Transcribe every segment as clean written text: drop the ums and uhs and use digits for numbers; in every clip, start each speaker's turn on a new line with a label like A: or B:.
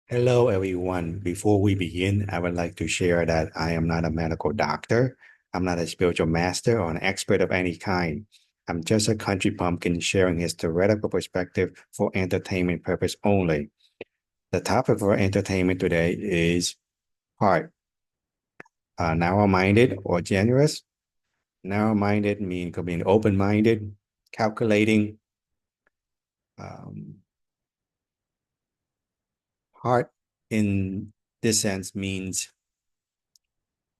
A: Hello, everyone. Before we begin, I would like to share that I am not a medical doctor. I'm not a spiritual master or an expert of any kind. I'm just a country bumpkin sharing his theoretical perspective for entertainment purpose only. The topic for entertainment today is heart, narrow-minded or generous. Narrow-minded mean could be open-minded, calculating. Um, Heart in this sense means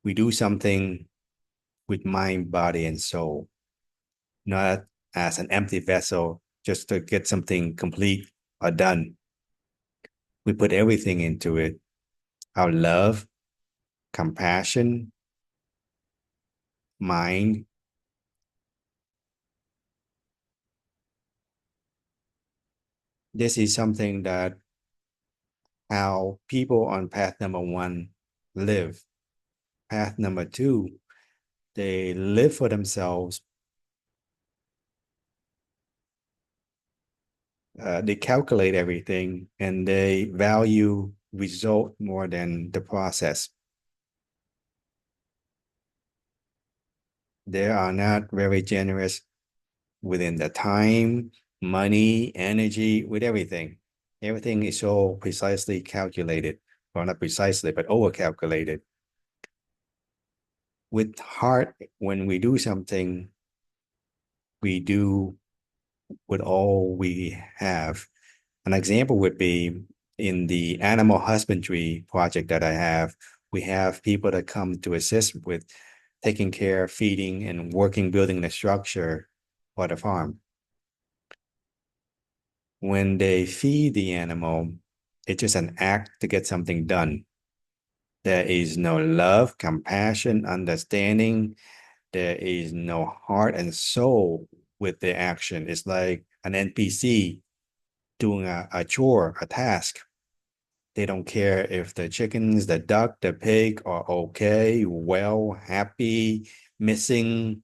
A: we do something with mind, body, and soul, not as an empty vessel just to get something complete or done. We put everything into it, our love, compassion, mind. This is something that how people on path number one live. Path number two, they live for themselves. They calculate everything and they value result more than the process. They are not very generous within the time, money, energy, with everything. Everything is so precisely calculated. Well, not precisely, but over calculated. With heart, when we do something, we do with all we have. An example would be in the animal husbandry project that I have, we have people that come to assist with taking care, feeding, and working, building the structure for the farm. When they feed the animal, it's just an act to get something done. There is no love, compassion, understanding. There is no heart and soul with the action. It's like an NPC doing a chore, a task. They don't care if the chickens, the duck, the pig are okay, well, happy, missing.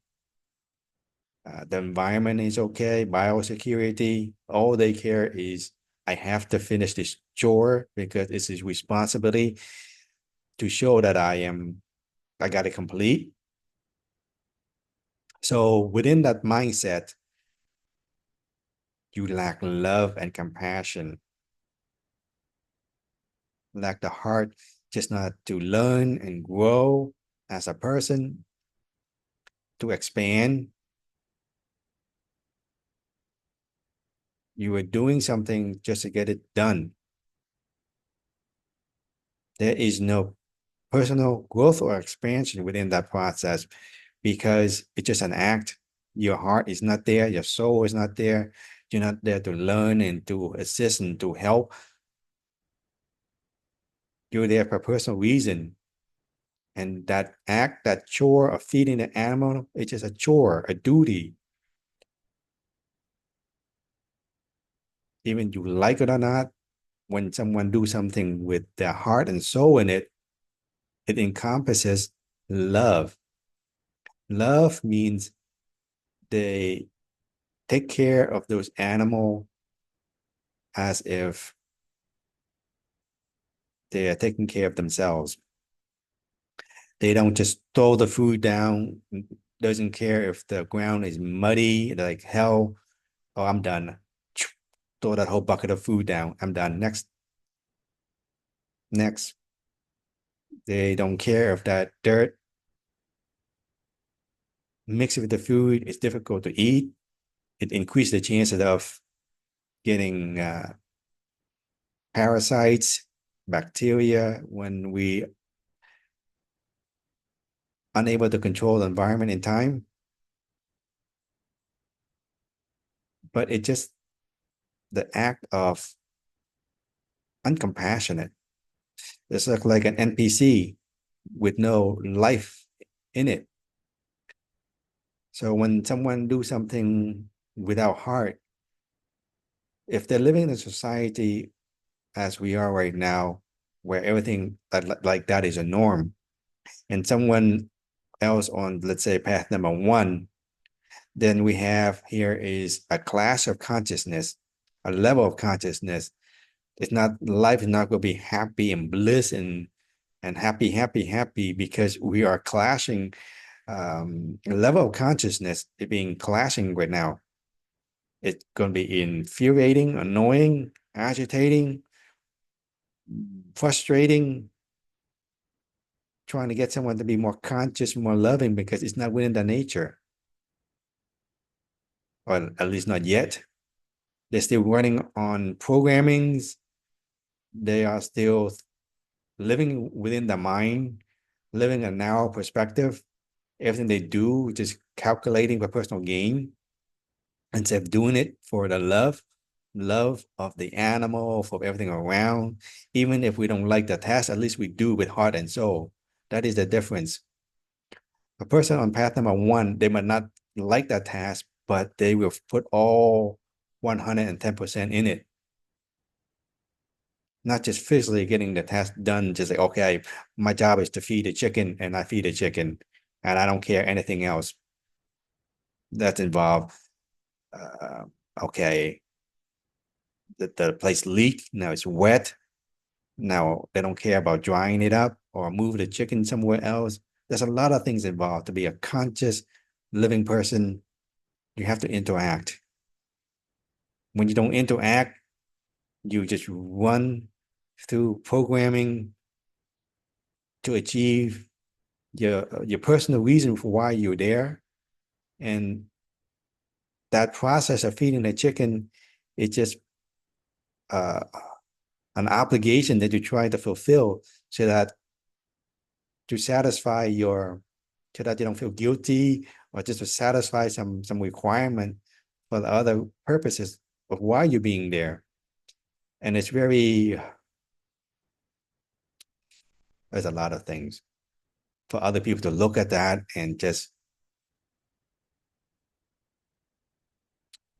A: The environment is okay, biosecurity. All they care is I have to finish this chore because it's his responsibility to show that I got it complete. So within that mindset, you lack love and compassion, lack the heart just not to learn and grow as a person, to expand. You are doing something just to get it done. There is no personal growth or expansion within that process because it's just an act. Your heart is not there, your soul is not there. You're not there to learn and to assist and to help. You're there for personal reason. And that act, that chore of feeding the animal, it's just a chore, a duty. Even you like it or not, when someone do something with their heart and soul in it, it encompasses love. Love means they take care of those animals as if they are taking care of themselves. They don't just throw the food down, doesn't care if the ground is muddy, like hell. Oh, I'm done. Throw that whole bucket of food down. I'm done. Next. Next. They don't care if that dirt mixed with the food is difficult to eat. It increases the chances of getting parasites, bacteria when we unable to control the environment in time. But it just the act of uncompassionate. It's like an NPC with no life in it. So when someone do something without heart, if they're living in a society as we are right now, where everything like that is a norm, and someone else on, let's say, path number one, then we have here is a class of consciousness, a level of consciousness It's not, life is not going to be happy and bliss and happy because we are clashing. Level of consciousness is being clashing right now. It's going to be infuriating, annoying, agitating, frustrating, trying to get someone to be more conscious, more loving, because it's not within their nature, or at least not yet. They're still running on programmings. They are still living within the mind, living a narrow perspective. Everything they do, just calculating for personal gain instead of doing it for the love of the animal, for everything around. Even if we don't like the task, at least we do with heart and soul. That is the difference. A person on path number one, they might not like that task, but they will put all 110% in it. Not just physically getting the task done, just like, okay, my job is to feed the chicken and I feed the chicken and I don't care anything else that's involved. Uh, okay, the place leaked, now it's wet. Now they don't care about drying it up or move the chicken somewhere else. There's a lot of things involved. To be a conscious, living person, you have to interact. When you don't interact, you just run through programming to achieve your personal reason for why you're there. And that process of feeding the chicken, it's just uh, an obligation that you try to fulfill so that to satisfy your, so that you don't feel guilty, or just to satisfy some requirement for the other purposes of why you're being there. And it's very, there's a lot of things for other people to look at that and just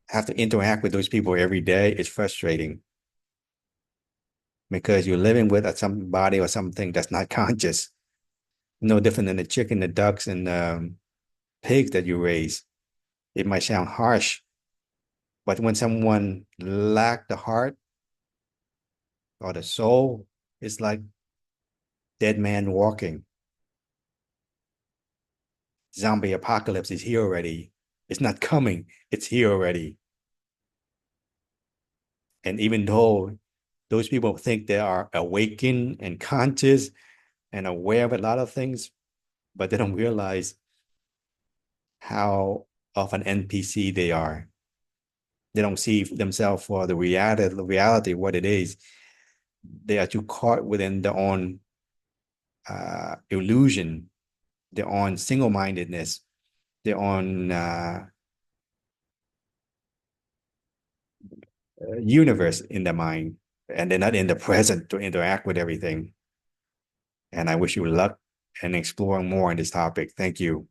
A: have to interact with those people every day. It's frustrating because you're living with somebody or something that's not conscious. No different than the chicken, the ducks, and pigs that you raise. It might sound harsh, but when someone lack the heart or the soul, it's like dead man walking. Zombie apocalypse is here already. It's not coming. It's here already. And even though those people think they are awakened and conscious and aware of a lot of things, but they don't realize how of an NPC they are. They don't see themselves for the reality, what it is. They are too caught within their own illusion, their own single-mindedness, their own universe in the mind, and they're not in the present to interact with everything. And I wish you luck in exploring more on this topic. Thank you.